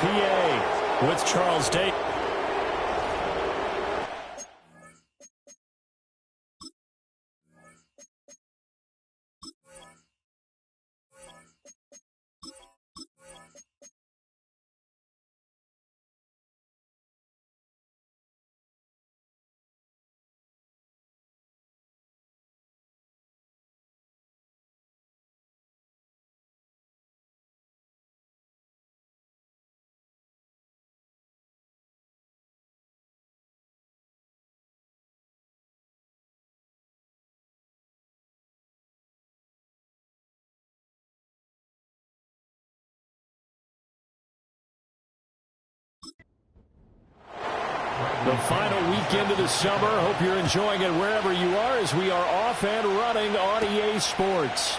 PA with Charles Day. The final weekend of the summer. Hope you're enjoying it wherever you are as we are off and running on EA Sports.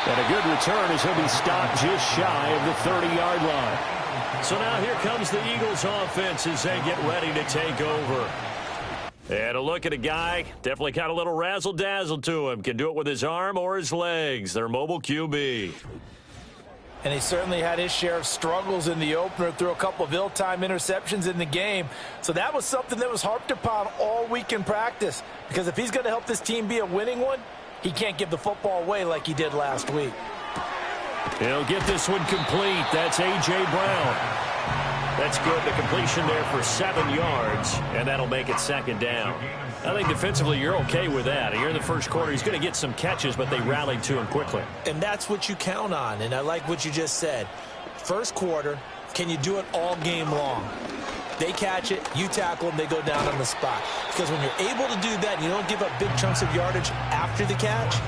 And a good return as he'll be stopped just shy of the 30-yard line. So now here comes the Eagles offense as they get ready to take over. And a look at a guy, definitely got a little razzle-dazzle to him. Can do it with his arm or his legs. Their mobile QB. And he certainly had his share of struggles in the opener, threw a couple of ill-timed interceptions in the game. So that was something that was harped upon all week in practice. Because if he's going to help this team be a winning one, he can't give the football away like he did last week. He'll get this one complete. That's A.J. Brown. That's good. The completion there for 7 yards, and that'll make it second down. I think defensively you're okay with that. Here in the first quarter, he's going to get some catches, but they rallied to him quickly. And that's what you count on, and I like what you just said. First quarter, can you do it all game long? They catch it, you tackle them, they go down on the spot. Because when you're able to do that and you don't give up big chunks of yardage after the catch,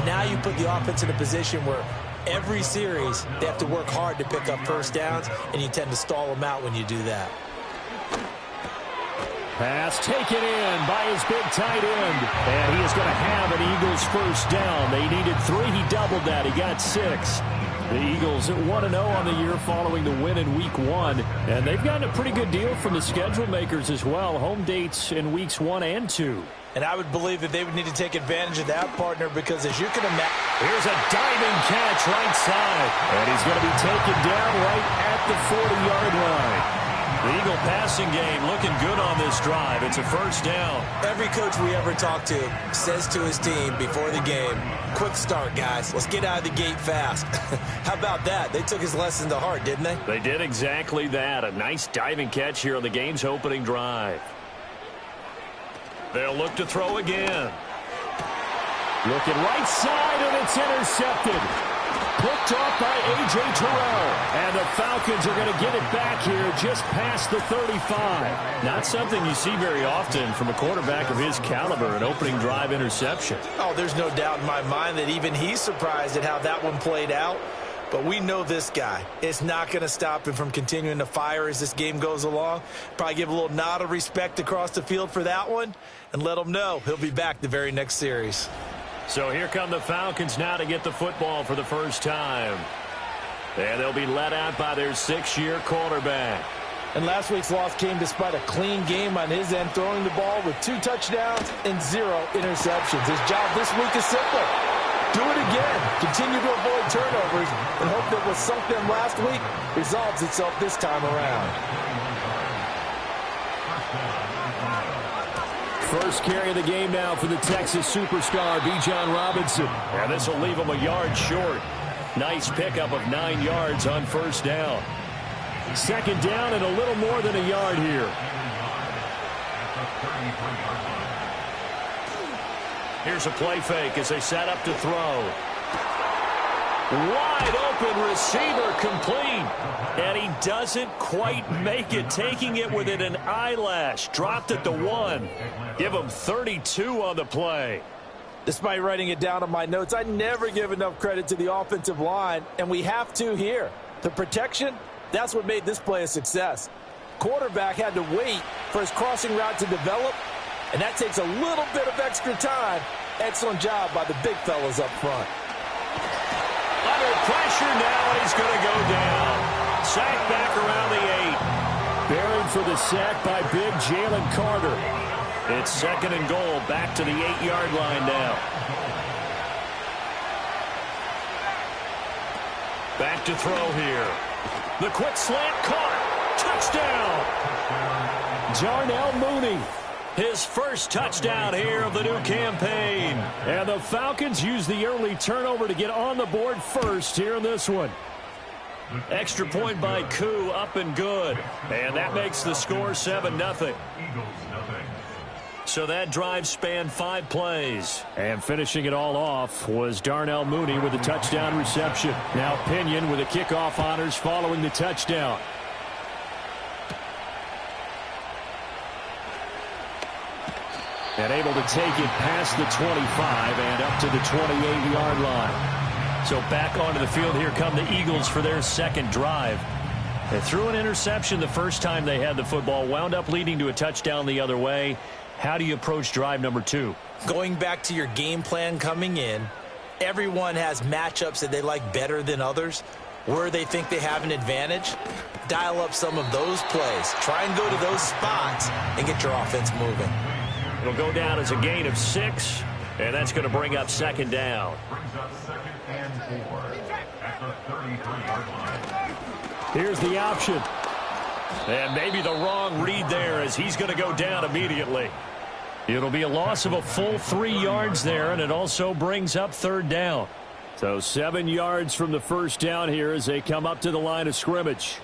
now you put the offense in a position where every series they have to work hard to pick up first downs, and you tend to stall them out when you do that. Pass taken in by his big tight end. And he is going to have an Eagles first down. They needed 3. He doubled that. He got 6. The Eagles at 1-0 on the year following the win in Week 1. And they've gotten a pretty good deal from the schedule makers as well. Home dates in Weeks 1 and 2. And I would believe that they would need to take advantage of that, partner, because as you can imagine. Here's a diving catch right side. And he's going to be taken down right at the 40-yard line. The Eagle passing game looking good on this drive. It's a first down. Every coach we ever talk to says to his team before the game, quick start, guys. Let's get out of the gate fast. How about that? They took his lesson to heart, didn't they? They did exactly that. A nice diving catch here on the game's opening drive. They'll look to throw again. Looking right side, and it's intercepted. Picked off by A.J. Terrell. And the Falcons are going to get it back here just past the 35. Not something you see very often from a quarterback of his caliber, an opening drive interception. Oh, there's no doubt in my mind that even he's surprised at how that one played out. But we know this guy. It's not going to stop him from continuing to fire as this game goes along. Probably give a little nod of respect across the field for that one and let him know he'll be back the very next series. So here come the Falcons now to get the football for the first time. And they'll be led out by their 6-year quarterback. And last week's loss came despite a clean game on his end, throwing the ball with 2 touchdowns and 0 interceptions. His job this week is simple. Do it again. Continue to avoid turnovers and hope that what sunk them last week resolves itself this time around. First carry of the game now for the Texas superstar, Bijan Robinson. And this will leave him a yard short. Nice pickup of 9 yards on first down. Second down and a little more than a yard here. Here's a play fake as they set up to throw. Wide open receiver complete. And he doesn't quite make it, taking it within an eyelash. Dropped at the 1. Give him 32 on the play. Despite writing it down on my notes, I never give enough credit to the offensive line, and we have to here. The protection, that's what made this play a success. Quarterback had to wait for his crossing route to develop, and that takes a little bit of extra time. Excellent job by the big fellas up front. Under pressure now, he's going to go down. Sack back around the 8. Buried for the sack by big Jalen Carter. It's second and goal, back to the 8-yard line now. Back to throw here. The quick slant caught. Touchdown. Darnell Mooney. His first touchdown here of the new campaign. And the Falcons use the early turnover to get on the board first here in this one. Extra point by Koo, up and good. And that makes the score 7-0. So that drive spanned 5 plays. And finishing it all off was Darnell Mooney with a touchdown reception. Now Pinion with the kickoff honors following the touchdown. And able to take it past the 25 and up to the 28-yard line. So back onto the field here come the Eagles for their second drive. They threw an interception the first time they had the football, wound up leading to a touchdown the other way. How do you approach drive number 2? Going back to your game plan coming in, everyone has matchups that they like better than others. Where they think they have an advantage, dial up some of those plays. Try and go to those spots and get your offense moving. It'll go down as a gain of 6, and that's going to bring up second down. Here's the option. And maybe the wrong read there as he's going to go down immediately. It'll be a loss of a full 3 yards there, and it also brings up third down. So 7 yards from the first down here as they come up to the line of scrimmage.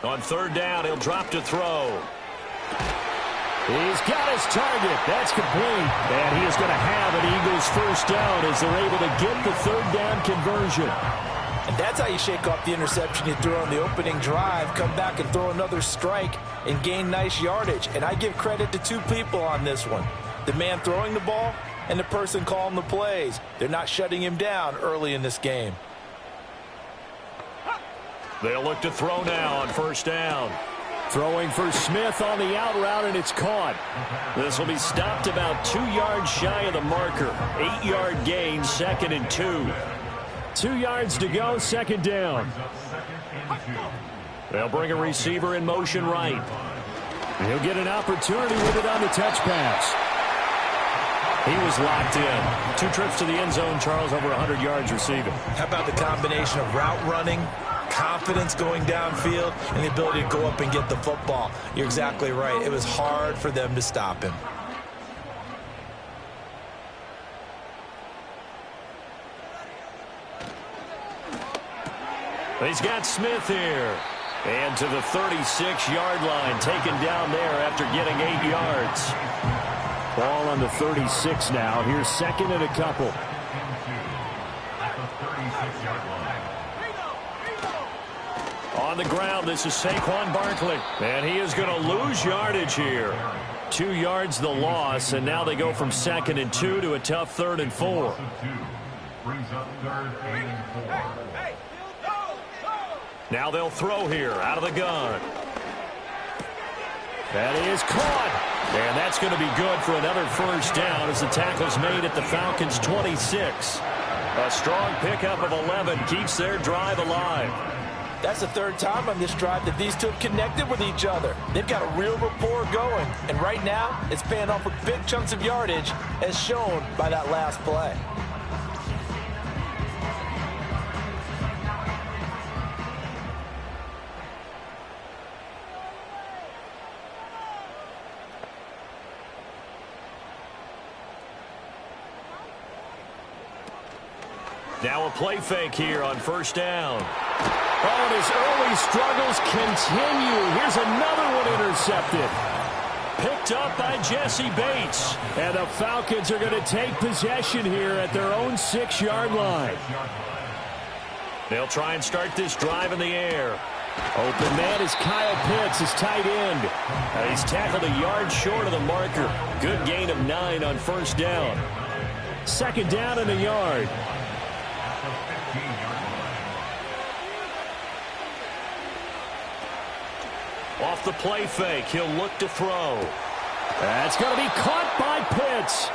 On third down, he'll drop to throw. He's got his target. That's complete. And he is going to have an Eagles first down as they're able to get the third down conversion. And that's how you shake off the interception you threw on the opening drive, come back and throw another strike and gain nice yardage. And I give credit to 2 people on this one. The man throwing the ball and the person calling the plays. They're not shutting him down early in this game. They'll look to throw now on first down. Throwing for Smith on the out route, and it's caught. This will be stopped about 2 yards shy of the marker. 8-yard gain, 2nd and 2. 2 yards to go, second down. They'll bring a receiver in motion right. He'll get an opportunity with it on the touch pass. He was locked in. 2 trips to the end zone, Charles, over 100 yards receiving. How about the combination of route running, confidence going downfield, and the ability to go up and get the football? You're exactly right. It was hard for them to stop him. He's got Smith here. And to the 36-yard line, taken down there after getting 8 yards. Ball on the 36 now. Here's second and a couple. On the ground, this is Saquon Barkley. And he is going to lose yardage here. 2 yards the loss, and now they go from 2nd and 2 to a tough 3rd and 4. Now they'll throw here out of the gun. That is caught. And that's going to be good for another first down as the tackle's made at the Falcons' 26. A strong pickup of 11 keeps their drive alive. That's the 3rd time on this drive that these 2 have connected with each other. They've got a real rapport going. And right now, it's paying off with big chunks of yardage, as shown by that last play. Now a play fake here on first down. Oh, and his early struggles continue. Here's another one intercepted. Picked up by Jesse Bates. And the Falcons are going to take possession here at their own 6-yard line. They'll try and start this drive in the air. Open man is Kyle Pitts, his tight end. He's tackled a yard short of the marker. Good gain of 9 on first down. Second down and a yard. Off the play fake, he'll look to throw. That's going to be caught by Pitts.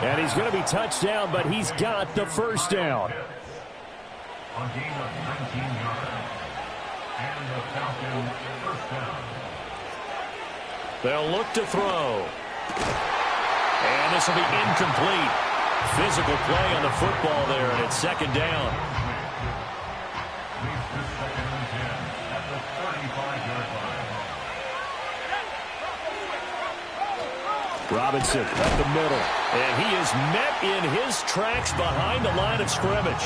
And he's going to be touched down, but he's got the first down. A gain of 19 yards. And the Falcons first down. They'll look to throw. And this will be incomplete. Physical play on the football there, and it's second down. Robinson at the middle. And he is met in his tracks behind the line of scrimmage.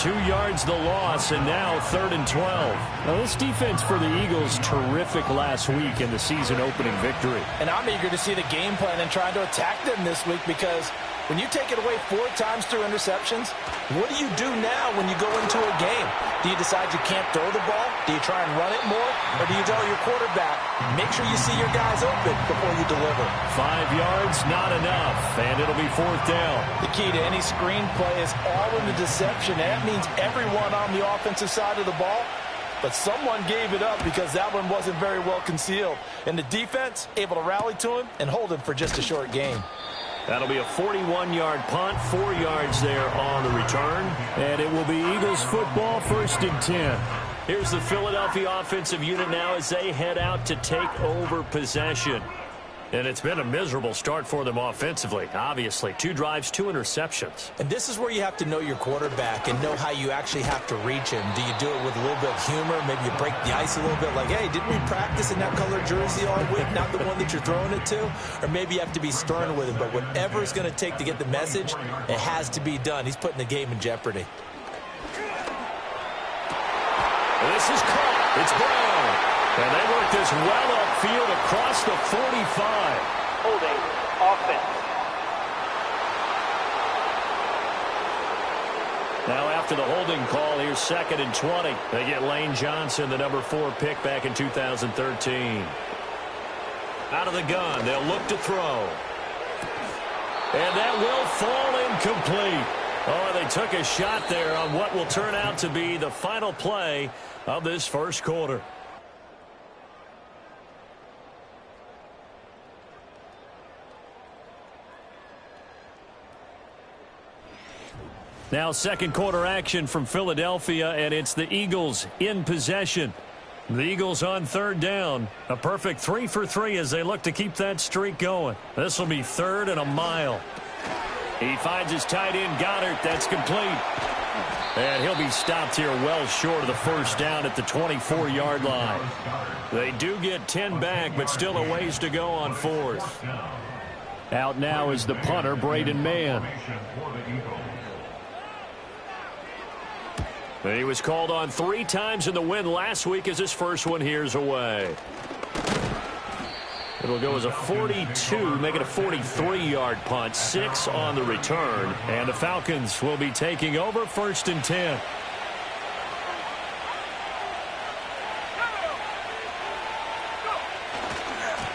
2 yards the loss, and now 3rd and 12. Now, this defense for the Eagles, terrific last week in the season-opening victory. And I'm eager to see the game plan and trying to attack them this week, because when you take it away 4 times through interceptions, what do you do now when you go into a game? Do you decide you can't throw the ball? Do you try and run it more? Or do you tell your quarterback, make sure you see your guys open before you deliver? 5 yards, not enough, and it'll be 4th down. The key to any screenplay is all in the deception, and that means everyone on the offensive side of the ball. But someone gave it up because that one wasn't very well concealed. And the defense able to rally to him and hold him for just a short gain. That'll be a 41-yard punt, 4 yards there on the return. And it will be Eagles football, 1st and 10. Here's the Philadelphia offensive unit now as they head out to take over possession. And it's been a miserable start for them offensively, obviously. 2 drives, 2 interceptions. And this is where you have to know your quarterback and know how you actually have to reach him. Do you do it with a little bit of humor? Maybe you break the ice a little bit, like, hey, didn't we practice in that color jersey all week, not the one that you're throwing it to? Or maybe you have to be stern with him. But whatever it's going to take to get the message, it has to be done. He's putting the game in jeopardy. This is caught. It's Brown. And they work this well upfield across the 45. Holding offense. Now after the holding call, here's 2nd and 20. They get Lane Johnson, the number 4 pick back in 2013. Out of the gun, they'll look to throw. And that will fall incomplete. Oh, they took a shot there on what will turn out to be the final play of this first quarter. Now 2nd quarter action from Philadelphia, and it's the Eagles in possession. The Eagles on 3rd down. A perfect 3 for 3 as they look to keep that streak going. This will be 3rd and a mile. He finds his tight end, Goddard. That's complete. And he'll be stopped here well short of the 1st down at the 24-yard line. They do get 10 back, but still a ways to go on 4th. Out now is the punter, Braden Mann. He was called on 3 times in the win last week as his first one here's away. It'll go as a 42, make it a 43-yard punt, 6 on the return. And the Falcons will be taking over 1st and 10.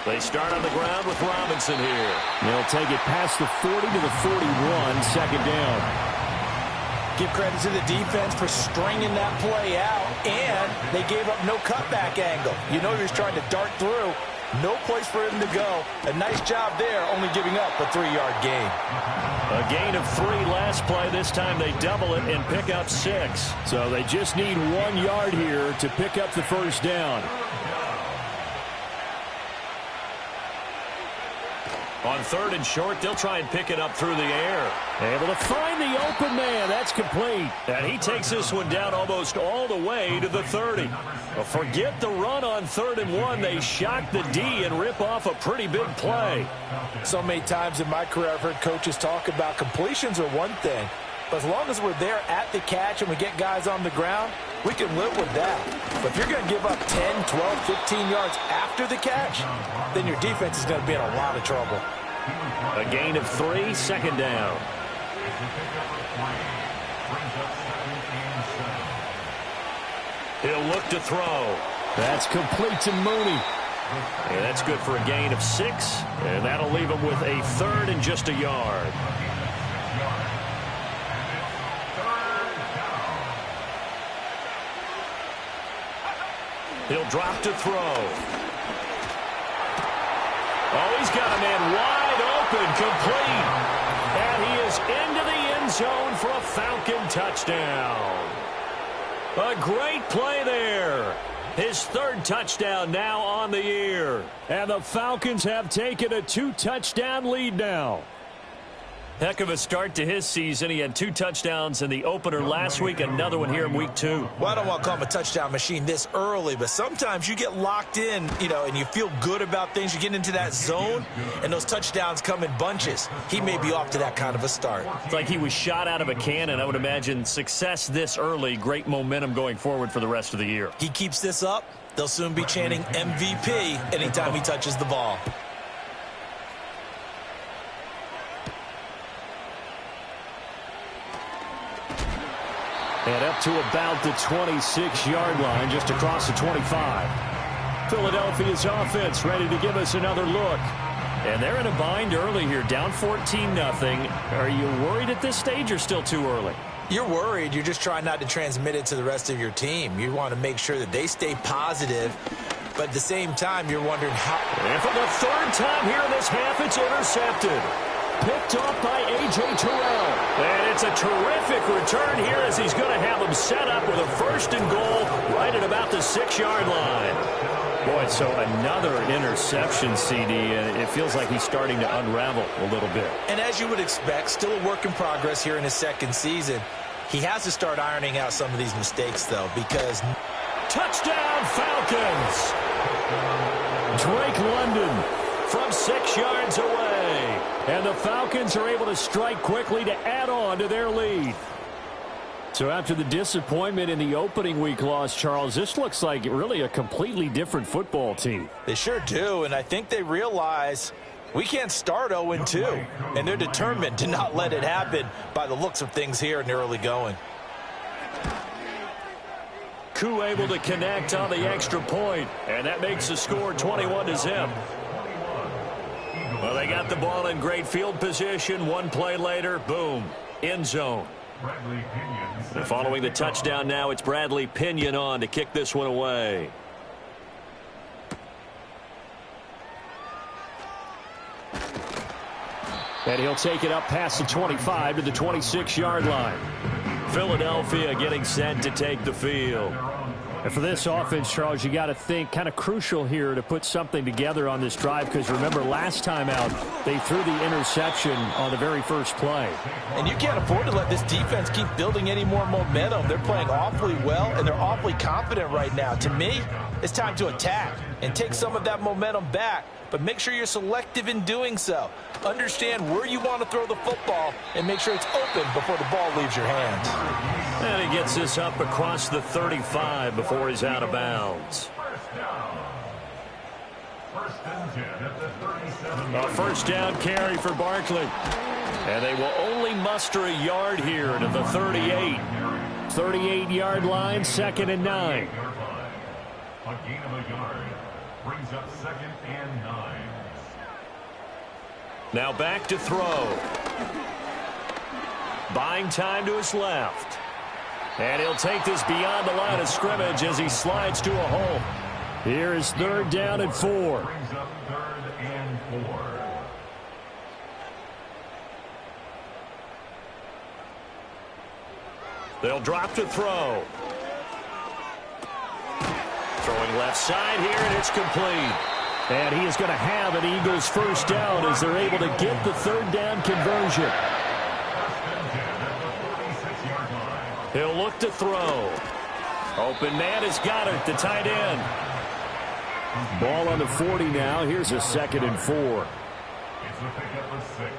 They start on the ground with Robinson here. They'll take it past the 40 to the 41, 2nd down. Give credit to the defense for stringing that play out, and they gave up no cutback angle. You know he was trying to dart through. No place for him to go. A nice job there, only giving up a 3-yard gain. A gain of 3 last play. This time they double it and pick up 6. So they just need 1 yard here to pick up the 1st down. On 3rd and short, they'll try and pick it up through the air. Able to find the open man. That's complete. And he takes this one down almost all the way to the 30. Well, forget the run on 3rd and 1. They shock the D and rip off a pretty big play. So many times in my career I've heard coaches talk about completions are one thing. But as long as we're there at the catch and we get guys on the ground, we can live with that. But if you're going to give up 10, 12, 15 yards after the catch, then your defense is going to be in a lot of trouble. A gain of 3, 2nd down. He'll look to throw. That's complete to Mooney. And that's good for a gain of 6. And that'll leave him with a 3rd and just a yard. He'll drop to throw. Oh, he's got a man wide open, complete. And he is into the end zone for a Falcon touchdown. A great play there. His 3rd touchdown now on the year. And the Falcons have taken a 2-touchdown lead now. Heck of a start to his season. He had 2 touchdowns in the opener last week, another one here in week 2. Well, I don't want to call him a touchdown machine this early, but sometimes you get locked in, and you feel good about things. You get into that zone, and those touchdowns come in bunches. He may be off to that kind of a start. It's like he was shot out of a cannon. I would imagine success this early, great momentum going forward for the rest of the year. He keeps this up, they'll soon be chanting MVP anytime he touches the ball. And up to about the 26-yard line, just across the 25. Philadelphia's offense ready to give us another look. And they're in a bind early here, down 14-0. Are you worried at this stage or still too early? You're worried. You're just trying not to transmit it to the rest of your team. You want to make sure that they stay positive, but at the same time, you're wondering how. And for the 3rd time here in this half, it's intercepted. Picked off by A.J. Terrell. And it's a terrific return here as he's going to have them set up with a 1st and goal right at about the 6-yard line. Boy, so another interception, CD, and it feels like he's starting to unravel a little bit. And as you would expect, still a work in progress here in his 2nd season. He has to start ironing out some of these mistakes, though, because. Touchdown, Falcons! Drake London from 6 yards away. And the Falcons are able to strike quickly to add on to their lead. So after the disappointment in the opening week loss, Charles, this looks like really a completely different football team. They sure do, and I think they realize we can't start 0-2, and they're determined to not let it happen by the looks of things here in the early going. Koo able to connect on the extra point, and that makes the score 21-0. Well, they got the ball in great field position. One play later, boom, end zone. And following the touchdown now, it's Bradley Pinion on to kick this one away. And he'll take it up past the 25 to the 26-yard line. Philadelphia getting set to take the field. And for this offense, Charles, you got to think kind of crucial here to put something together on this drive, because remember last time out they threw the interception on the very first play. And you can't afford to let this defense keep building any more momentum. They're playing awfully well, and they're awfully confident right now. To me, it's time to attack and take some of that momentum back, but make sure you're selective in doing so. Understand where you want to throw the football and make sure it's open before the ball leaves your hands. And he gets this up across the 35 before he's out of bounds. A 1st down carry for Barkley. And they will only muster a yard here to the 38. 38-yard line, 2nd and 9. A gain of a yard brings up 2nd and 9. Now back to throw. Buying time to his left. And he'll take this beyond the line of scrimmage as he slides to a hole. Here is 3rd down and 4. Brings up 3rd and 4. They'll drop to throw. Throwing left side here, and it's complete. And he is going to have an Eagles 1st down as they're able to get the 3rd down conversion. He'll look to throw. Open man has got it, the tight end. Ball on the 40 now. Here's a 2nd and 4. It's a pickup of 6.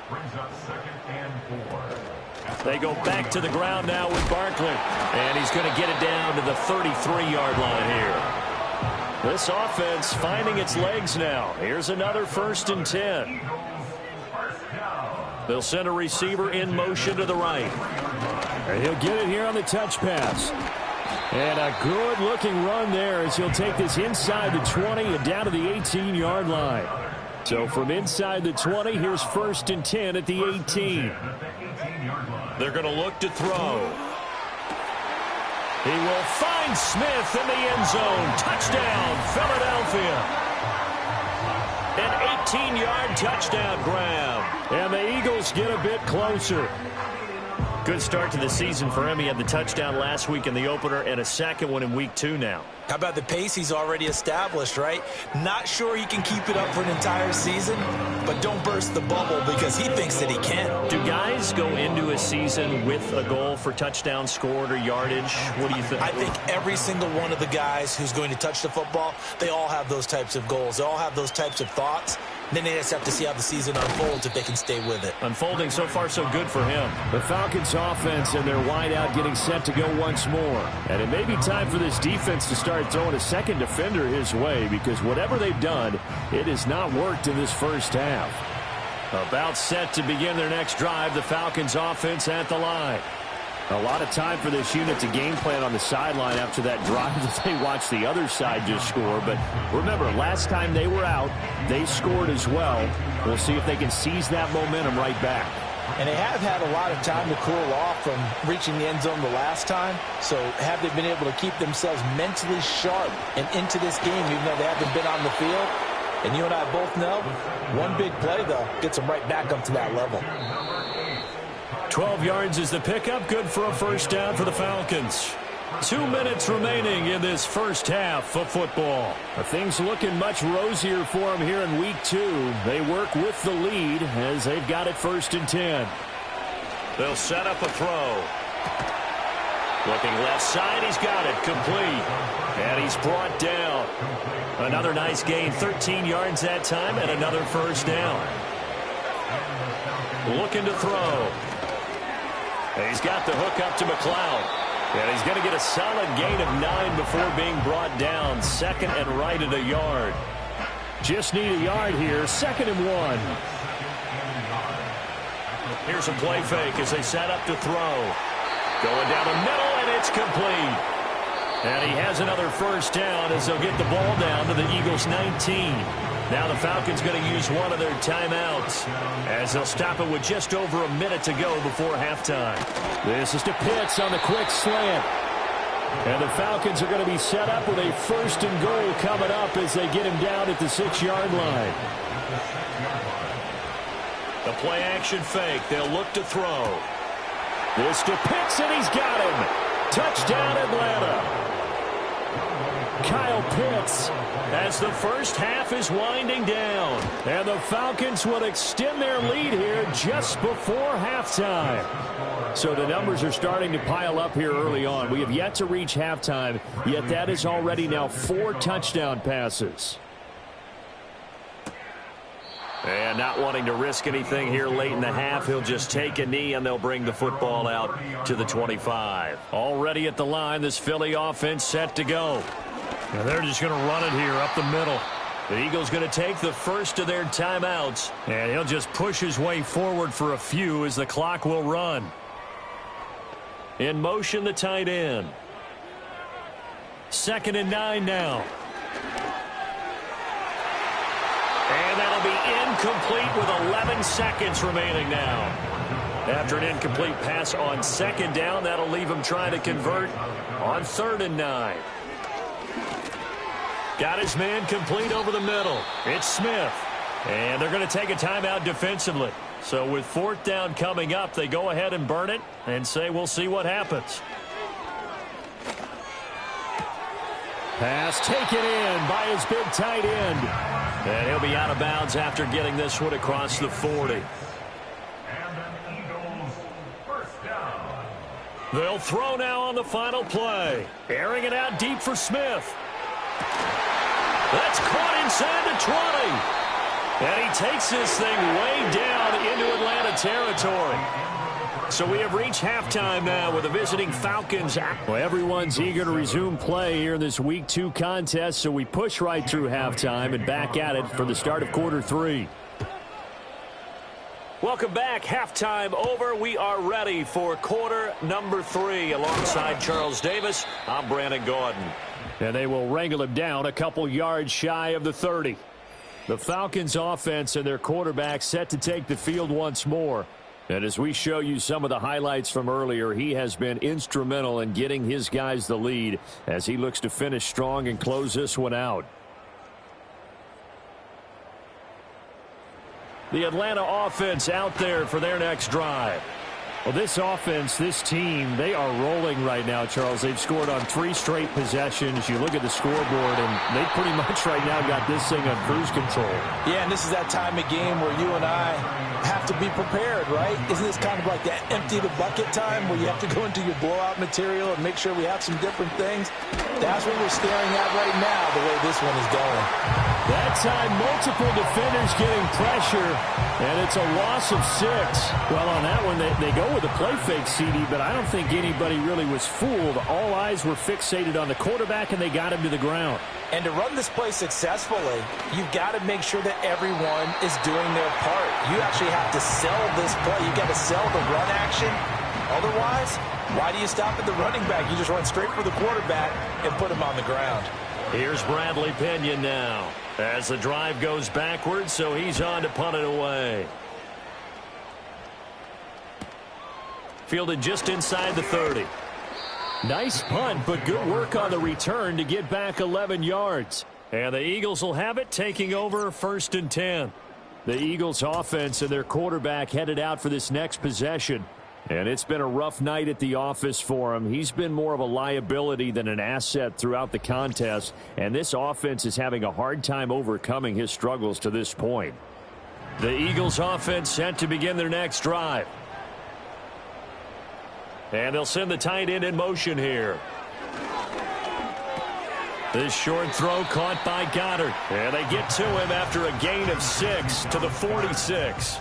Brings up 2nd and 4. They go back to the ground now with Barkley. And he's going to get it down to the 33-yard line here. This offense finding its legs now. Here's another 1st and 10. They'll send a receiver in motion to the right. And he'll get it here on the touch pass. And a good-looking run there as he'll take this inside the 20 and down to the 18-yard line. So from inside the 20, here's 1st and 10 at the 18. They're going to look to throw. He will find Smith in the end zone. Touchdown, Philadelphia. An 18-yard touchdown grab. And the Eagles get a bit closer. Good start to the season for him. He had the touchdown last week in the opener and a second one in week 2 now. How about the pace he's already established, right? Not sure he can keep it up for an entire season, but don't burst the bubble because he thinks that he can. Do guys go into a season with a goal for touchdown scored or yardage? What do you think? I think every single one of the guys who's going to touch the football, they all have those types of goals. They all have those types of thoughts. Then they just have to see how the season unfolds if they can stay with it. Unfolding so far so good for him. The Falcons offense and their wideout getting set to go once more. And it may be time for this defense to start throwing a second defender his way because whatever they've done, it has not worked in this first half. About set to begin their next drive, the Falcons offense at the line. A lot of time for this unit to game plan on the sideline after that drive that they watched the other side just score. But remember, last time they were out, they scored as well. We'll see if they can seize that momentum right back. And they have had a lot of time to cool off from reaching the end zone the last time. So have they been able to keep themselves mentally sharp and into this game even though they haven't been on the field? And you and I both know, one big play, though, gets them right back up to that level. 12 yards is the pickup. Good for a first down for the Falcons. 2 minutes remaining in this first half of football. Things looking much rosier for them here in week 2. They work with the lead as they've got it 1st and 10. They'll set up a throw. Looking left side, he's got it. Complete. And he's brought down. Another nice gain, 13 yards that time, and another first down. Looking to throw. And he's got the hook up to McLeod. And he's going to get a solid gain of 9 before being brought down. 2nd and right at a yard. Just need a yard here. 2nd and 1. Here's a play fake as they set up to throw. Going down the middle, and it's complete. And he has another first down as they'll get the ball down to the Eagles' 19. Now the Falcons going to use one of their timeouts as they'll stop it with just over a minute to go before halftime. This is to Pitts on the quick slant. And the Falcons are going to be set up with a 1st and goal coming up as they get him down at the 6-yard line. The play action fake. They'll look to throw. This to Pitts, and he's got him. Touchdown, Atlanta. Kyle Pitts as the first half is winding down. And the Falcons will extend their lead here just before halftime. So the numbers are starting to pile up here early on. We have yet to reach halftime, yet that is already now 4 touchdown passes. And not wanting to risk anything here late in the half, he'll just take a knee and they'll bring the football out to the 25. Already at the line, this Philly offense set to go. And they're just going to run it here up the middle. The Eagles going to take the first of their timeouts, and he'll just push his way forward for a few as the clock will run. In motion, the tight end. 2nd and 9 now. And that'll be incomplete with 11 seconds remaining now. After an incomplete pass on 2nd down, that'll leave him trying to convert on 3rd and 9. Got his man complete over the middle. It's Smith. And they're going to take a timeout defensively. So with 4th down coming up, they go ahead and burn it and say we'll see what happens. Pass taken in by his big tight end. And he'll be out of bounds after getting this one across the 40. And an Eagles first down. They'll throw now on the final play. Airing it out deep for Smith. That's caught inside the 20. And he takes this thing way down into Atlanta territory. So we have reached halftime now with the visiting Falcons. Well, everyone's eager to resume play here in this Week 2 contest, so we push right through halftime and back at it for the start of quarter 3. Welcome back. Halftime over. We are ready for quarter number 3. Alongside Charles Davis, I'm Brandon Gordon. And they will wrangle him down a couple yards shy of the 30. The Falcons offense and their quarterback set to take the field once more. And as we show you some of the highlights from earlier, he has been instrumental in getting his guys the lead as he looks to finish strong and close this one out. The Atlanta offense out there for their next drive. Well, this offense, this team, they are rolling right now, Charles. They've scored on 3 straight possessions. You look at the scoreboard, and they pretty much right now got this thing on cruise control. Yeah, and this is that time of game where you and I have to be prepared, right? Isn't this kind of like that empty the bucket time where you have to go into your blowout material and make sure we have some different things? That's what we're staring at right now, the way this one is going. That time, multiple defenders getting pressure, and it's a loss of 6. Well, on that one, they go with a play fake, CD, but I don't think anybody really was fooled. All eyes were fixated on the quarterback, and they got him to the ground. And to run this play successfully, you've got to make sure that everyone is doing their part. You actually have to sell this play. You've got to sell the run action. Otherwise, why do you stop at the running back? You just run straight for the quarterback and put him on the ground. Here's Bradley Pinion now as the drive goes backwards, so he's on to punt it away. Fielded just inside the 30. Nice punt, but good work on the return to get back 11 yards. And the Eagles will have it, taking over 1st and 10. The Eagles offense and their quarterback headed out for this next possession. And it's been a rough night at the office for him. He's been more of a liability than an asset throughout the contest. And this offense is having a hard time overcoming his struggles to this point. The Eagles offense set to begin their next drive. And they'll send the tight end in motion here. This short throw caught by Goddard. And they get to him after a gain of 6 to the 46.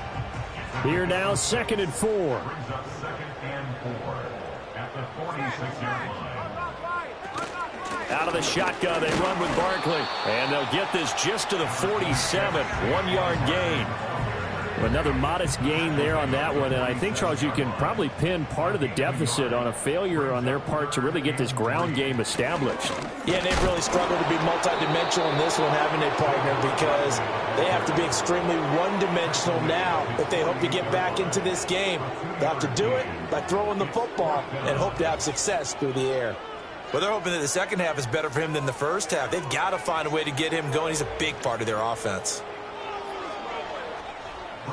Here now, 2nd and 4. Brings up 2nd and 4 at the 46-yard line. Out of the shotgun, they run with Barkley. And they'll get this just to the 47. 1-yard gain. Another modest gain there on that one. And I think, Charles, you can probably pin part of the deficit on a failure on their part to really get this ground game established. Yeah, and they've really struggled to be multidimensional in this one, haven't they, partner? Because they have to be extremely one-dimensional now if they hope to get back into this game. They'll have to do it by throwing the football and hope to have success through the air. Well, they're hoping that the second half is better for him than the first half. They've got to find a way to get him going. He's a big part of their offense.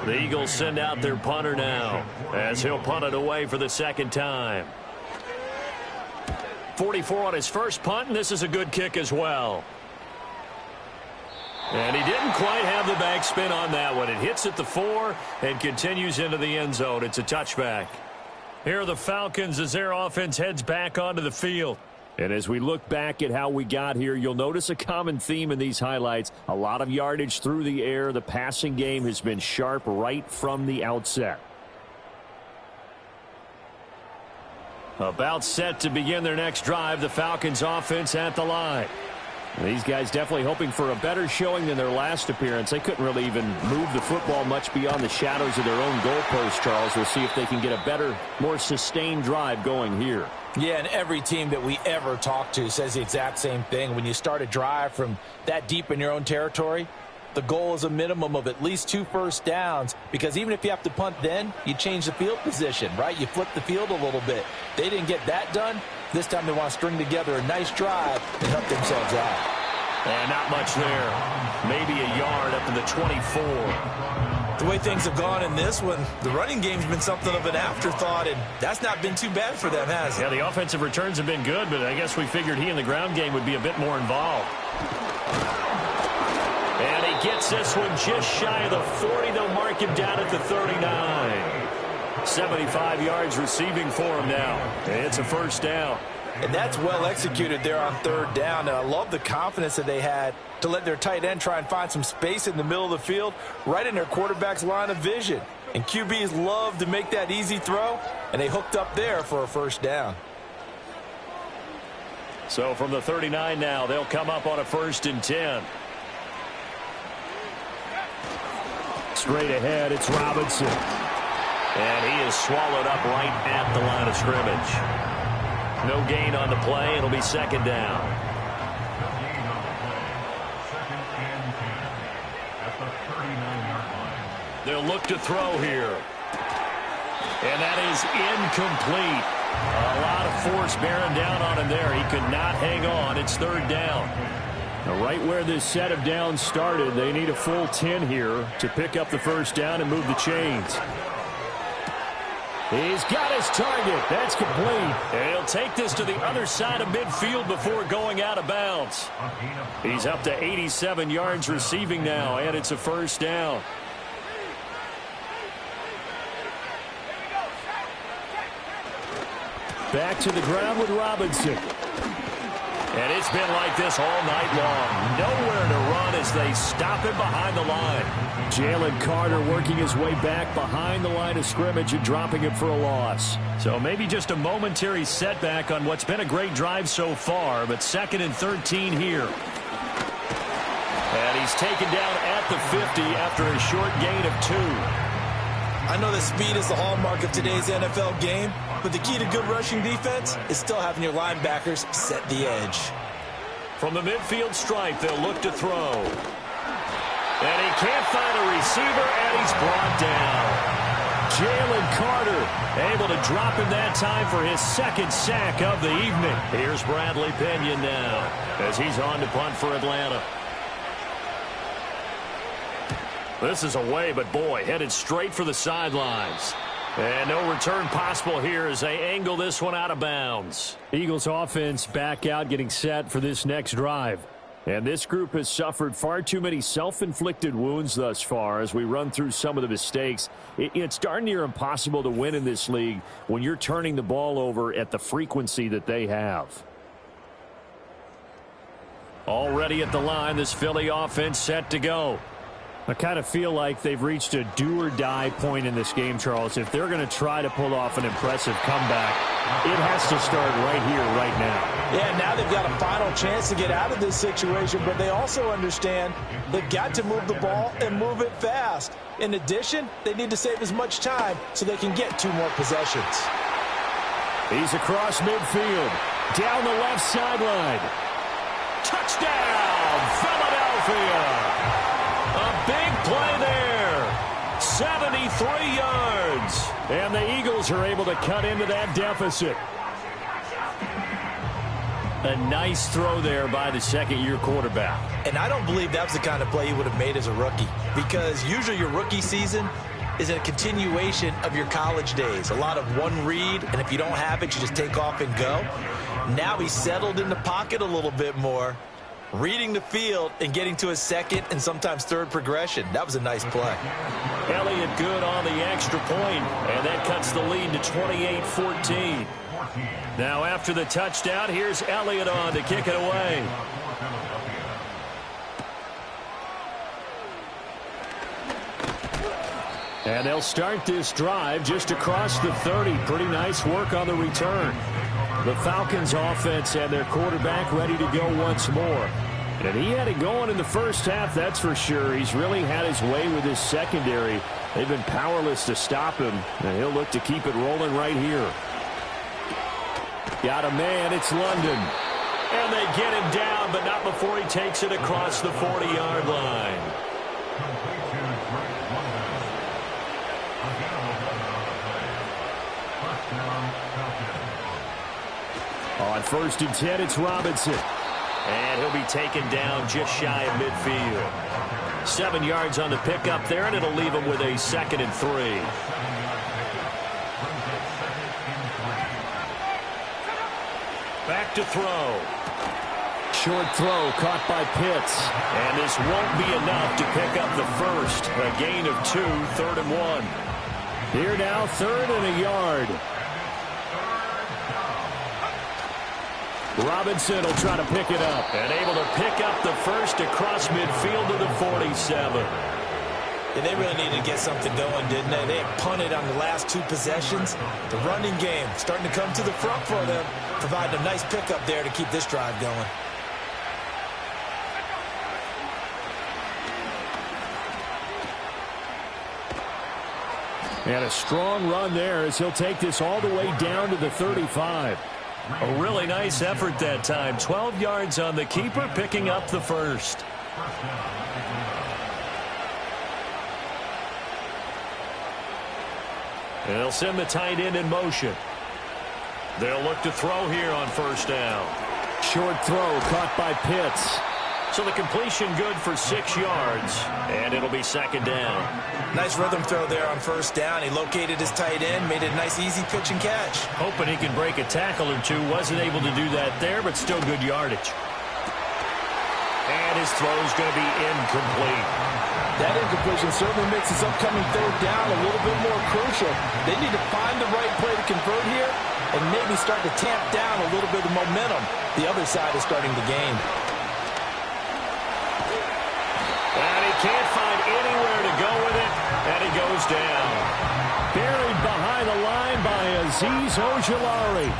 The Eagles send out their punter now as he'll punt it away for the 2nd time. 44 on his first punt, and this is a good kick as well. And he didn't quite have the backspin on that one. It hits at the 4 and continues into the end zone. It's a touchback. Here are the Falcons as their offense heads back onto the field. And as we look back at how we got here, you'll notice a common theme in these highlights. A lot of yardage through the air. The passing game has been sharp right from the outset. About set to begin their next drive, the Falcons offense at the line. These guys definitely hoping for a better showing than their last appearance. They couldn't really even move the football much beyond the shadows of their own goalpost, Charles. We'll see if they can get a better, more sustained drive going here. Yeah, and every team that we ever talk to says the exact same thing. When you start a drive from that deep in your own territory, the goal is a minimum of at least 2 first downs, because even if you have to punt then, you change the field position, right? You flip the field a little bit. They didn't get that done. This time they want to string together a nice drive and help themselves out. And not much there. Maybe a yard up to the 24. The way things have gone in this one, the running game's been something of an afterthought, and that's not been too bad for them, has it? Yeah, the offensive returns have been good, but I guess we figured he in the ground game would be a bit more involved. And he gets this one just shy of the 40. They'll mark him down at the 39. 75 yards receiving for him now. It's a first down. And that's well executed there on 3rd down. And I love the confidence that they had to let their tight end try and find some space in the middle of the field, right in their quarterback's line of vision. And QBs love to make that easy throw, and they hooked up there for a first down. So from the 39 now, they'll come up on a 1st and 10. Straight ahead, it's Robinson. And he is swallowed up right at the line of scrimmage. No gain on the play. It'll be 2nd down. Gain on the play. 2nd and 10 at the 39-yard line. They'll look to throw here. And that is incomplete. A lot of force bearing down on him there. He could not hang on. It's 3rd down. Now, right where this set of downs started, they need a full 10 here to pick up the first down and move the chains. He's got his target. That's complete. And he'll take this to the other side of midfield before going out of bounds. He's up to 87 yards receiving now, and it's a first down. Back to the ground with Robinson. And it's been like this all night long. Nowhere to run as they stop him behind the line. Jalen Carter working his way back behind the line of scrimmage and dropping it for a loss. So maybe just a momentary setback on what's been a great drive so far, but 2nd and 13 here. And he's taken down at the 50 after a short gain of 2. I know that speed is the hallmark of today's NFL game, but the key to good rushing defense is still having your linebackers set the edge. From the midfield stripe, they'll look to throw. And he can't find a receiver, and he's brought down. Jalen Carter able to drop him that time for his 2nd sack of the evening. Here's Bradley Pinion now as he's on to punt for Atlanta. This is away, but boy, headed straight for the sidelines. And no return possible here as they angle this one out of bounds. Eagles offense back out, getting set for this next drive. And this group has suffered far too many self-inflicted wounds thus far as we run through some of the mistakes. It's darn near impossible to win in this league when you're turning the ball over at the frequency that they have. Already at the line, this Philly offense set to go. I kind of feel like they've reached a do-or-die point in this game, Charles. If they're going to try to pull off an impressive comeback, it has to start right here, right now. Yeah, now they've got a final chance to get out of this situation, but they also understand they've got to move the ball and move it fast. In addition, they need to save as much time so they can get 2 more possessions. He's across midfield, down the left sideline. Touchdown, Philadelphia! A big play there. 73 yards. And the Eagles are able to cut into that deficit. A nice throw there by the 2nd-year quarterback. And I don't believe that was the kind of play he would have made as a rookie, because usually your rookie season is a continuation of your college days. A lot of one read, and if you don't have it, you just take off and go. Now he's settled in the pocket a little bit more, reading the field and getting to his 2nd and sometimes 3rd progression. That was a nice play. Elliott good on the extra point, and that cuts the lead to 28-14. Now after the touchdown, here's Elliott on to kick it away. And they'll start this drive just across the 30. Pretty nice work on the return. The Falcons offense and their quarterback ready to go once more. And he had it going in the first half, that's for sure. He's really had his way with his secondary. They've been powerless to stop him, and he'll look to keep it rolling right here. Got a man, it's London. And they get him down, but not before he takes it across the 40-yard line. On 1st and 10, it's Robinson. And he'll be taken down just shy of midfield. 7 yards on the pickup there, and it'll leave him with a 2nd and 3. Back to throw. Short throw caught by Pitts. And this won't be enough to pick up the first. A gain of 2, 3rd and 1. Here now, 3rd and a yard. Robinson will try to pick it up. And able to pick up the first across midfield to the 47. Yeah, they really needed to get something going, didn't they? They had punted on the last 2 possessions. The running game starting to come to the front for them, providing a nice pickup there to keep this drive going. And a strong run there as he'll take this all the way down to the 35. A really nice effort that time. 12 yards on the keeper, picking up the first. And they'll send the tight end in motion. They'll look to throw here on 1st down. Short throw caught by Pitts. So the completion good for 6 yards, and it'll be second down. Nice rhythm throw there on first down. He located his tight end, made it a nice, easy pitch and catch. Hoping he can break a tackle or two. Wasn't able to do that there, but still good yardage. And his throw's going to be incomplete. That incompletion certainly makes this upcoming third down a little bit more crucial. They need to find the right play to convert here and maybe start to tamp down a little bit of momentum the other side is starting to gain. And he can't find anywhere to go with it, and he goes down. Buried behind the line by Azeez Ojulari.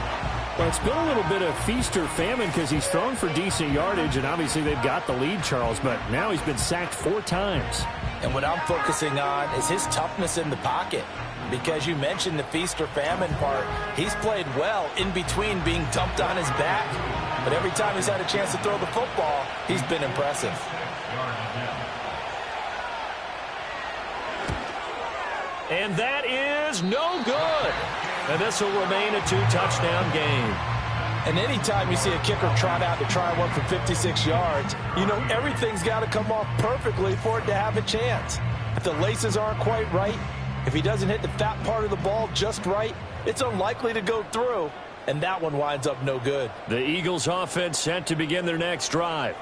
Well, it's been a little bit of feast or famine because he's thrown for decent yardage, and obviously they've got the lead, Charles, but now he's been sacked 4 times. And what I'm focusing on is his toughness in the pocket. Because you mentioned the feast or famine part. He's played well in between being dumped on his back. But every time he's had a chance to throw the football, he's been impressive. And that is no good. And this will remain a 2-touchdown game. And anytime you see a kicker trot out to try one for 56 yards, you know everything's got to come off perfectly for it to have a chance. If the laces aren't quite right, if he doesn't hit the fat part of the ball just right, it's unlikely to go through. And that one winds up no good. The Eagles offense set to begin their next drive.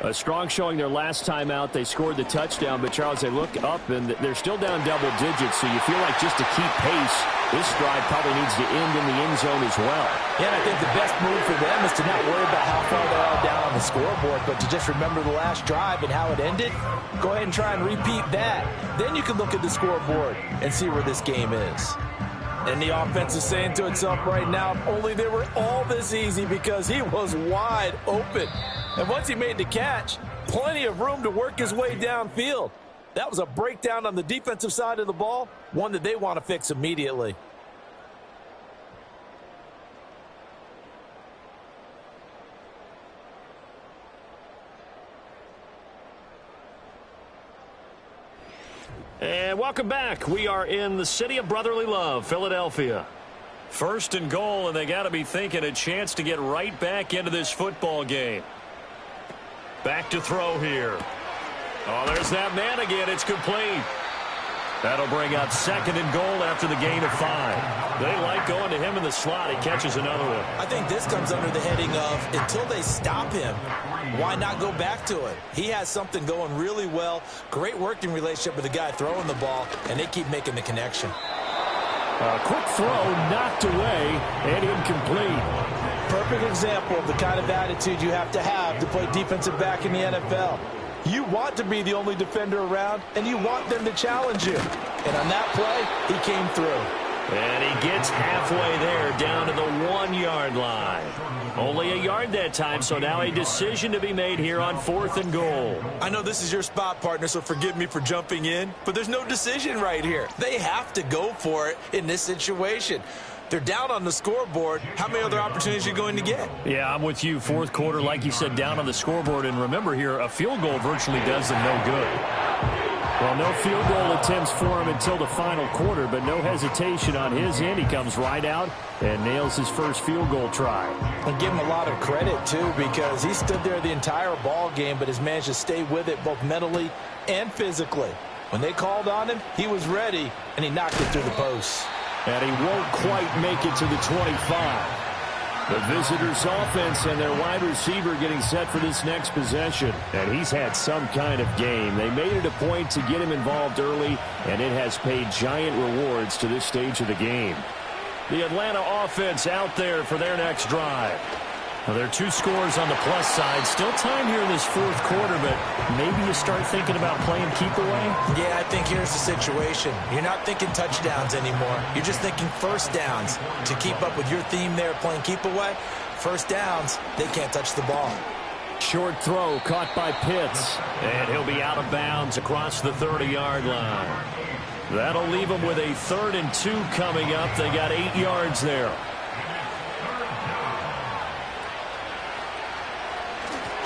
A strong showing their last time out. They scored the touchdown, but Charles, they look up and they're still down double digits, so you feel like just to keep pace, this drive probably needs to end in the end zone as well. Yeah, and I think the best move for them is to not worry about how far they are down on the scoreboard, but to just remember the last drive and how it ended. Go ahead and try and repeat that. Then you can look at the scoreboard and see where this game is. And the offense is saying to itself right now, if only they were all this easy, because he was wide open. And once he made the catch, plenty of room to work his way downfield. That was a breakdown on the defensive side of the ball, one that they want to fix immediately. And welcome back. We are in the city of brotherly love, Philadelphia. First and goal, and they got to be thinking a chance to get right back into this football game. Back to throw here. Oh, there's that man again. It's complete. That'll bring up second and goal after the gain of 5. They like going to him in the slot. He catches another one. I think this comes under the heading of until they stop him, why not go back to it? He has something going really well. Great working relationship with the guy throwing the ball, and they keep making the connection. A quick throw knocked away and incomplete. Perfect example of the kind of attitude you have to play defensive back in the NFL. You want to be the only defender around, and you want them to challenge you. And on that play, he came through. And he gets halfway there, down to the 1-yard line. Only a yard that time, so now a decision to be made here on 4th and goal. I know this is your spot, partner, so forgive me for jumping in, but there's no decision right here. They have to go for it in this situation. They're down on the scoreboard. How many other opportunities are you going to get? Yeah, I'm with you. 4th quarter, like you said, down on the scoreboard. And remember here, a field goal virtually does them no good. Well, no field goal attempts for him until the final quarter, but no hesitation on his end. He comes right out and nails his first field goal try. And give him a lot of credit, too, because he stood there the entire ball game, but has managed to stay with it both mentally and physically. When they called on him, he was ready, and he knocked it through the posts. And he won't quite make it to the 25. The visitors' offense and their wide receiver getting set for this next possession. And he's had some kind of game. They made it a point to get him involved early, and it has paid giant rewards to this stage of the game. The Atlanta offense out there for their next drive. Well, there are 2 scores on the plus side. Still time here in this 4th quarter, but maybe you start thinking about playing keep away? Yeah, I think here's the situation. You're not thinking touchdowns anymore. You're just thinking first downs. To keep up with your theme there, playing keep away, first downs, they can't touch the ball. Short throw caught by Pitts, and he'll be out of bounds across the 30-yard line. That'll leave them with a 3rd and 2 coming up. They got 8 yards there.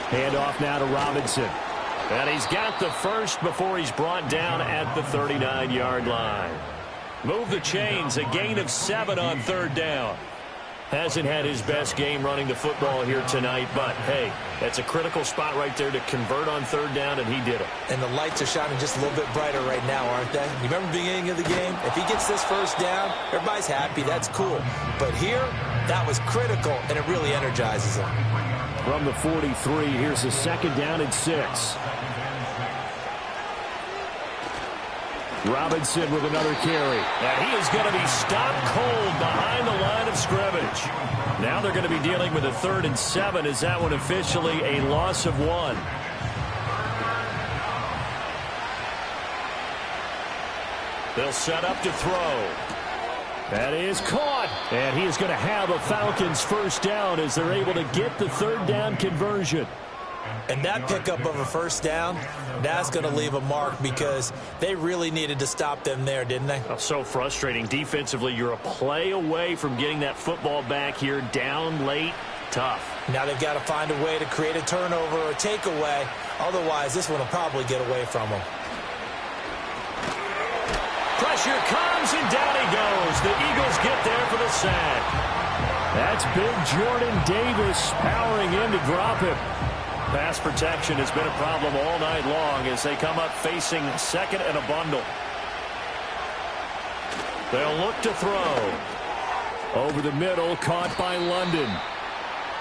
Hand off now to Robinson. And he's got the first before he's brought down at the 39-yard line. Move the chains, a gain of 7 on 3rd down. Hasn't had his best game running the football here tonight, but, hey, that's a critical spot right there to convert on third down, and he did it. And the lights are shining just a little bit brighter right now, aren't they? You remember the beginning of the game? If he gets this first down, everybody's happy. That's cool. But here, that was critical, and it really energizes him. From the 43, here's a second down and 6. Robinson with another carry. And he is going to be stopped cold behind the line of scrimmage. Now they're going to be dealing with a 3rd and 7. Is that one officially a loss of 1? They'll set up to throw. That is caught. And he is going to have a Falcons first down as they're able to get the 3rd down conversion. And that pickup of a first down, that's going to leave a mark because they really needed to stop them there, didn't they? Oh, so frustrating. Defensively, you're a play away from getting that football back here down late. Tough. Now they've got to find a way to create a turnover or a takeaway. Otherwise, this one will probably get away from them. Pressure comes, and down he goes. The Eagles get there for the sack. That's big Jordan Davis powering in to drop him. Pass protection has been a problem all night long as they come up facing 2nd and a bundle. They'll look to throw. Over the middle, caught by London.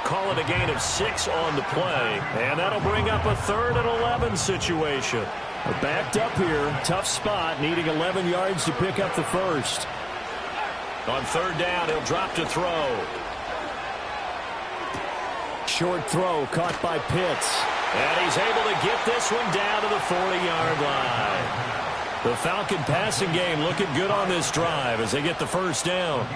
Call it a gain of 6 on the play, and that'll bring up a 3rd and 11 situation. Backed up here, tough spot, needing 11 yards to pick up the first. On 3rd down, he'll drop to throw. Short throw caught by Pitts. And he's able to get this one down to the 40-yard line. The Falcon passing game looking good on this drive as they get the first down.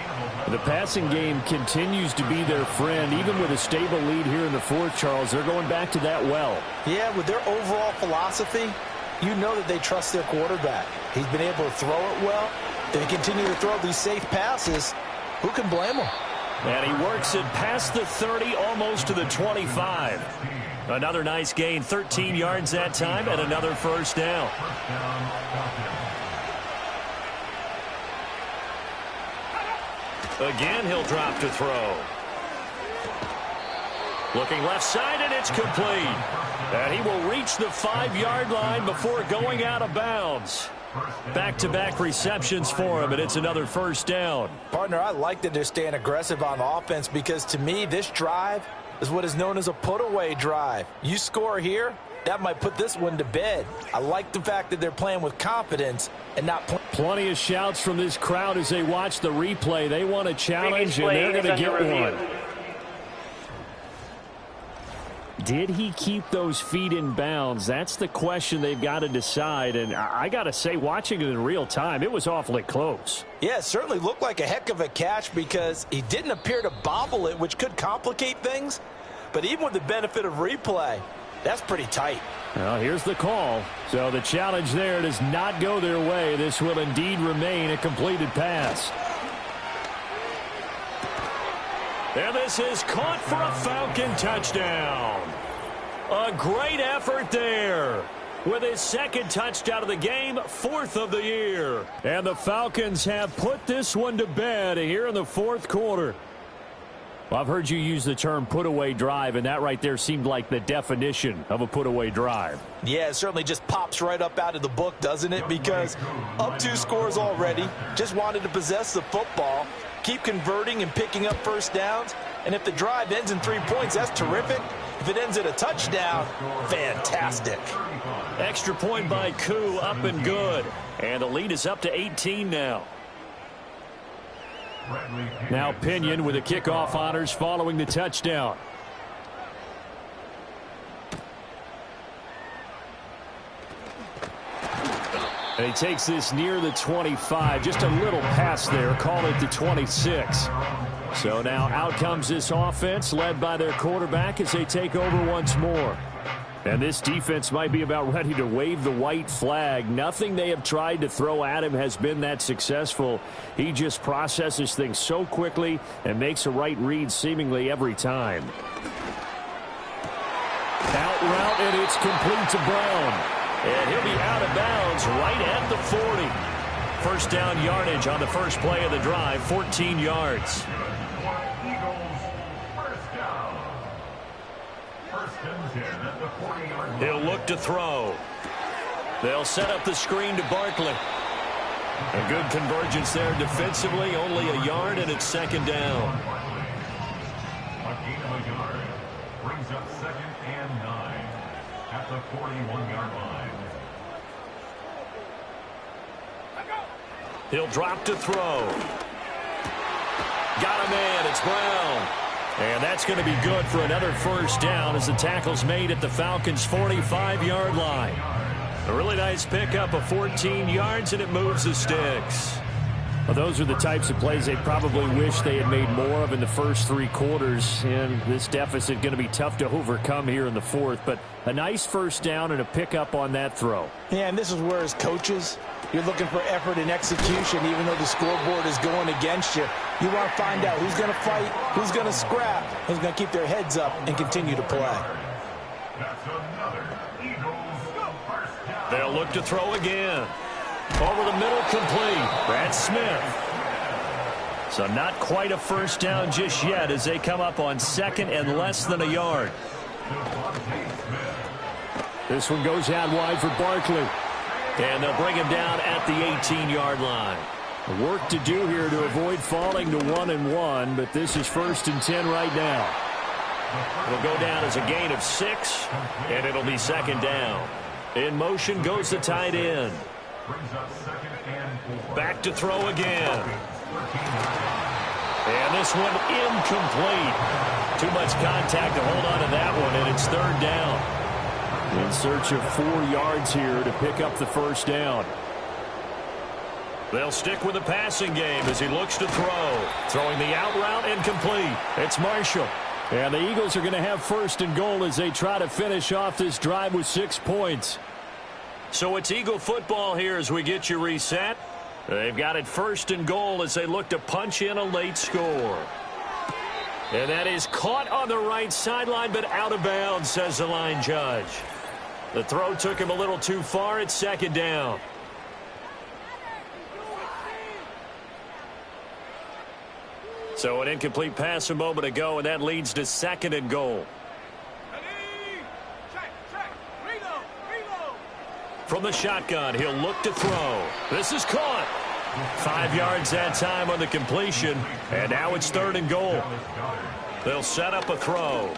The passing game continues to be their friend. Even with a stable lead here in the 4th, Charles, they're going back to that well. Yeah, with their overall philosophy, you know that they trust their quarterback. He's been able to throw it well. If he continue to throw these safe passes, who can blame him? And he works it past the 30, almost to the 25. Another nice gain, 13 yards that time, and another first down. Again, he'll drop to throw. Looking left side, and it's complete. And he will reach the 5-yard line before going out of bounds. Back-to-back receptions for him, and it's another first down. Partner, I like that they're staying aggressive on offense because, to me, this drive is what is known as a put-away drive. You score here, that might put this one to bed. I like the fact that they're playing with confidence and not plenty of shouts from this crowd as they watch the replay. They want a challenge, and they're going to get one. Did he keep those feet in bounds? That's the question they've got to decide. And I got to say, watching it in real time, it was awfully close. Yeah, it certainly looked like a heck of a catch because he didn't appear to bobble it, which could complicate things. But even with the benefit of replay, that's pretty tight. Well, here's the call. So the challenge there does not go their way. This will indeed remain a completed pass. And this is caught for a Falcon touchdown. A great effort there. With his 2nd touchdown of the game, 4th of the year. And the Falcons have put this one to bed here in the 4th quarter. Well, I've heard you use the term put-away drive, and that right there seemed like the definition of a put-away drive. Yeah, it certainly just pops right up out of the book, doesn't it? Because up 2 scores already, just wanted to possess the football, keep converting and picking up first downs, and if the drive ends in 3 points, that's terrific. If it ends in a touchdown, fantastic. Extra point by Koo, up and good. And the lead is up to 18 now. Now Pinion with the kickoff honors following the touchdown. And he takes this near the 25. Just a little pass there. Call it the 26. So now out comes this offense led by their quarterback as they take over once more. And this defense might be about ready to wave the white flag. Nothing they have tried to throw at him has been that successful. He just processes things so quickly and makes a right read seemingly every time. Out route, and it's complete to Brown. And he'll be out of bounds right at the 40. First down yardage on the first play of the drive, 14 yards. and 10 at the 40-yard line. He'll look to throw. They'll set up the screen to Barkley. A good convergence there defensively, only a yard, and it's second down. A gain of a yard brings up 2nd and 9 at the 41-yard line. He'll drop to throw. Got a man. It's Brown. And that's going to be good for another first down as the tackle's made at the Falcons' 45-yard line. A really nice pickup of 14 yards, and it moves the sticks. Well, those are the types of plays they probably wish they had made more of in the first 3 quarters. And this deficit going to be tough to overcome here in the 4th. But a nice first down and a pickup on that throw. Yeah, and this is where as coaches, you're looking for effort and execution, even though the scoreboard is going against you. You want to find out who's going to fight, who's going to scrap, who's going to keep their heads up and continue to play. That's another Eagles first down. They'll look to throw again. Over the middle, complete. Brad Smith. So not quite a first down just yet as they come up on 2nd and less than a yard. This one goes out wide for Barkley. And they'll bring him down at the 18-yard line. Work to do here to avoid falling to 1-1, but this is 1st and 10 right now. It'll go down as a gain of 6, and it'll be second down. In motion goes the tight end. Back to throw again. And this one incomplete. Too much contact to hold on to that one, and it's 3rd down. In search of 4 yards here to pick up the first down. They'll stick with the passing game as he looks to throw. Throwing the out route incomplete. It's Marshall. And the Eagles are going to have 1st and goal as they try to finish off this drive with 6 points. So it's Eagle football here as we get you reset. They've got it 1st and goal as they look to punch in a late score. And that is caught on the right sideline, but out of bounds, says the line judge. The throw took him a little too far. It's second down. So an incomplete pass a moment ago, and that leads to 2nd and goal. From the shotgun, he'll look to throw. This is caught. 5 yards that time on the completion, and now it's 3rd and goal. They'll set up a throw.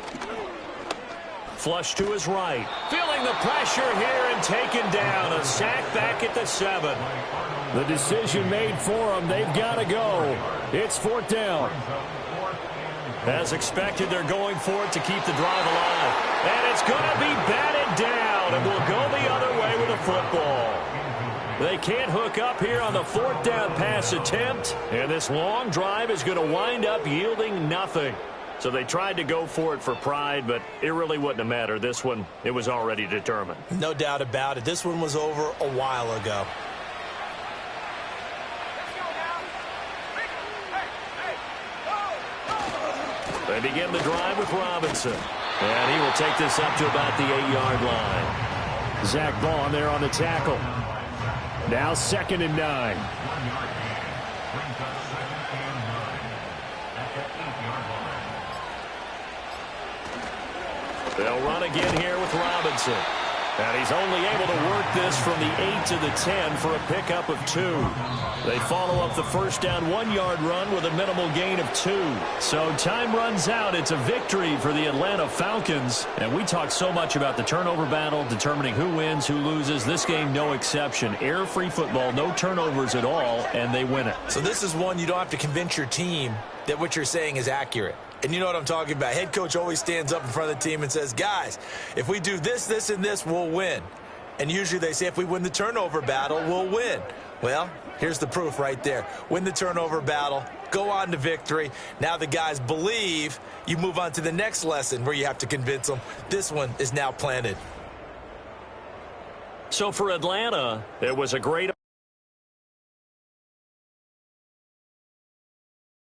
Flush to his right. Feeling the pressure here and taken down. A sack back at the 7. The decision made for them. They've got to go. It's 4th down. As expected, they're going for it to keep the drive alive. And it's going to be batted down, and we'll go the other way with a football. They can't hook up here on the 4th down pass attempt, and this long drive is going to wind up yielding nothing. So they tried to go for it for pride, but it really wouldn't have mattered. This one, it was already determined. No doubt about it. This one was over a while ago. They begin the drive with Robinson. And he will take this up to about the 8-yard line. Zach Vaughn there on the tackle. Now 2nd and 9. They'll run again here with Robinson. And he's only able to work this from the 8 to the 10 for a pickup of 2. They follow up the first down 1-yard run with a minimal gain of 2. So time runs out. It's a victory for the Atlanta Falcons. And we talk so much about the turnover battle, determining who wins, who loses. This game, no exception. Error-free football, no turnovers at all, and they win it. So this is one you don't have to convince your team that what you're saying is accurate. And you know what I'm talking about. Head coach always stands up in front of the team and says, guys, if we do this, this, and this, we'll win. And usually they say if we win the turnover battle, we'll win. Well, here's the proof right there. Win the turnover battle, go on to victory. Now the guys believe. You move on to the next lesson where you have to convince them. This one is now planted. So for Atlanta, it was a great